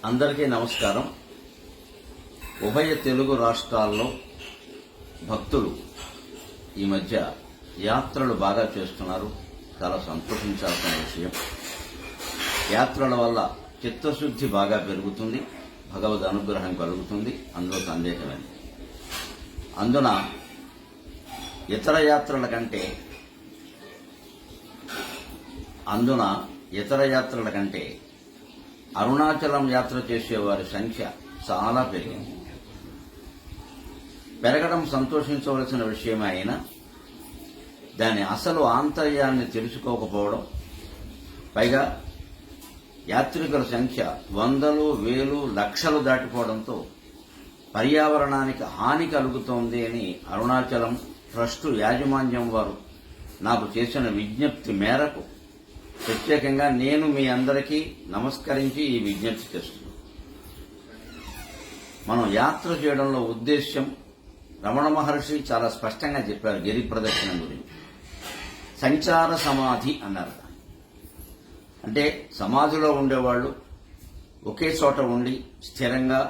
అందరికీ నమస్కారం. ఉభయ తెలుగు రాష్ట్రాల్లో భక్తులు ఈ మధ్య యాత్రలు బాగా చేస్తున్నారు. చాలా సంతోషించాల్సిన విషయం. యాత్రల వల్ల చిత్తశుద్ధి బాగా పెరుగుతుంది, భగవద్ అనుగ్రహం కలుగుతుంది, అందులో సందేహమైంది. అందున ఇతర యాత్రల కంటే అరుణాచలం యాత్ర చేసేవారి సంఖ్య చాలా పెరిగింది. పెరగడం సంతోషించవలసిన విషయమే అయినా దాని అసలు ఆంతర్యాన్ని తెలుసుకోకపోవడం, పైగా యాత్రికుల సంఖ్య వందలు, వేలు, లక్షలు దాటిపోవడంతో పర్యావరణానికి హాని కలుగుతోంది అని అరుణాచలం ట్రస్టు యాజమాన్యం వారు నాకు చేసిన విజ్ఞప్తి మేరకు ప్రత్యేకంగా నేను మీ అందరికీ నమస్కరించి ఈ విజ్ఞప్తి చేస్తున్నాను. మనం యాత్ర చేయడంలో ఉద్దేశ్యం రమణ మహర్షి చాలా స్పష్టంగా చెప్పారు. గిరి ప్రదక్షిణ గురించి సంచార సమాధి అన్నారు. అంటే సమాధిలో ఉండేవాళ్ళు ఒకే చోట ఉండి స్థిరంగా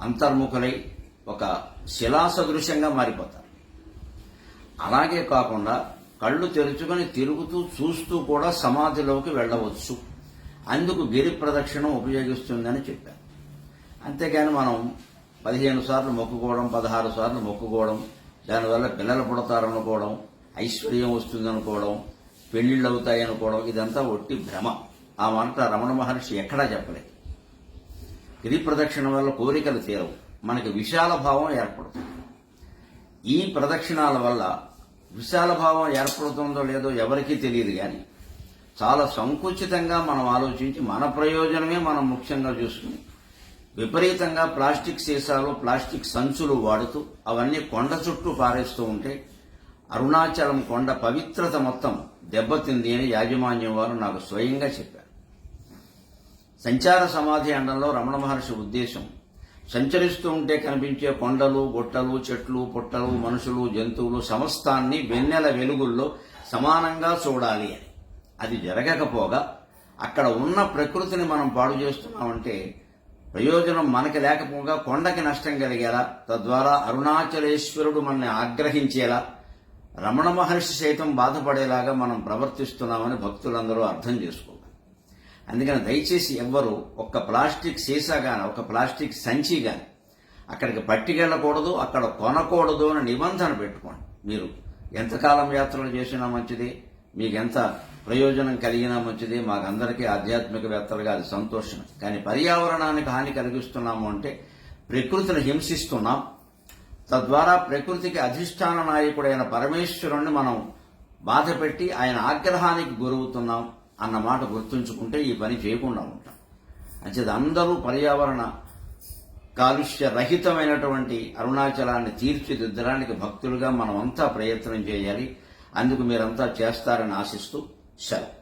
అంతర్ముఖులై ఒక శిలాసదృశ్యంగా మారిపోతారు. అలాగే కాకుండా కళ్ళు తెరుచుకొని తిరుగుతూ చూస్తూ కూడా సమాధిలోకి వెళ్ళవచ్చు. అందుకు గిరి ప్రదక్షిణం ఉపయోగిస్తుందని చెప్పారు. అంతేగాని మనం 15 సార్లు మొక్కుకోవడం, 16 సార్లు మొక్కుకోవడం, దానివల్ల పిల్లలు పుడతారనుకోవడం, ఐశ్వర్యం వస్తుందనుకోవడం, పెళ్లిళ్ళు అవుతాయనుకోవడం, ఇదంతా ఒట్టి భ్రమ. ఆ మాట రమణ మహర్షి ఎక్కడా చెప్పలేదు. గిరి ప్రదక్షిణ వల్ల కోరికలు తీరవు, మనకి విశాల భావం ఏర్పడుతుంది. ఈ ప్రదక్షిణాల వల్ల విశాల భావం ఏర్పడుతుందో లేదో ఎవరికీ తెలియదు. కానీ చాలా సంకుచితంగా మనం ఆలోచించి మన ప్రయోజనమే మనం ముఖ్యంగా చూసుకుని విపరీతంగా ప్లాస్టిక్ సీసాలు, ప్లాస్టిక్ సంచులు వాడుతూ అవన్నీ కొండ చుట్టూ పారేస్తూ ఉంటే అరుణాచలం కొండ పవిత్రత మొత్తం దెబ్బతింది అని యాజమాన్యం వారు నాకు స్వయంగా చెప్పారు. సంచార సమాధి అండంలో రమణ మహర్షి ఉద్దేశం సంచరిస్తూ ఉంటే కనిపించే కొండలు, గుట్టలు, చెట్లు, పుట్టలు, మనుషులు, జంతువులు సమస్తాన్ని వెన్నెల వెలుగుల్లో సమానంగా చూడాలి అని. అది జరగకపోగా అక్కడ ఉన్న ప్రకృతిని మనం పాడు చేస్తున్నామంటే ప్రయోజనం మనకి లేకపోగా కొండకి నష్టం కలిగేలా, తద్వారా అరుణాచలేశ్వరుడు మనల్ని ఆగ్రహించేలా, రమణ మహర్షి సైతం బాధపడేలాగా మనం ప్రవర్తిస్తున్నామని భక్తులందరూ అర్థం చేసుకోవాలి. అందుకని దయచేసి ఎవ్వరూ ఒక్క ప్లాస్టిక్ సీసా గాని, ఒక ప్లాస్టిక్ సంచి గాని అక్కడికి పట్టుకెళ్లకూడదు, అక్కడ కొనకూడదు అని నిబంధన పెట్టుకోండి. మీరు ఎంతకాలం యాత్రలు చేసినా మంచిది, మీకెంత ప్రయోజనం కలిగినా మంచిది. మాకందరికీ ఆధ్యాత్మికవేత్తలుగా అది సంతోషం. కానీ పర్యావరణానికి హాని కలిగిస్తున్నాము అంటే ప్రకృతిని హింసిస్తున్నాం. తద్వారా ప్రకృతికి అధిష్టాన నాయకుడైన పరమేశ్వరుణ్ణి మనం బాధపెట్టి ఆయన ఆగ్రహానికి గురవుతున్నాం అన్న మాట గుర్తుంచుకుంటే ఈ పని చేయకుండా ఉంటాం. అంచేది అందరూ పర్యావరణ కాలుష్య రహితమైనటువంటి అరుణాచలాన్ని తీర్చిదిద్దడానికి భక్తులుగా మనమంతా ప్రయత్నం చేయాలి. అందుకు మీరంతా చేస్తారని ఆశిస్తూ సెలవు.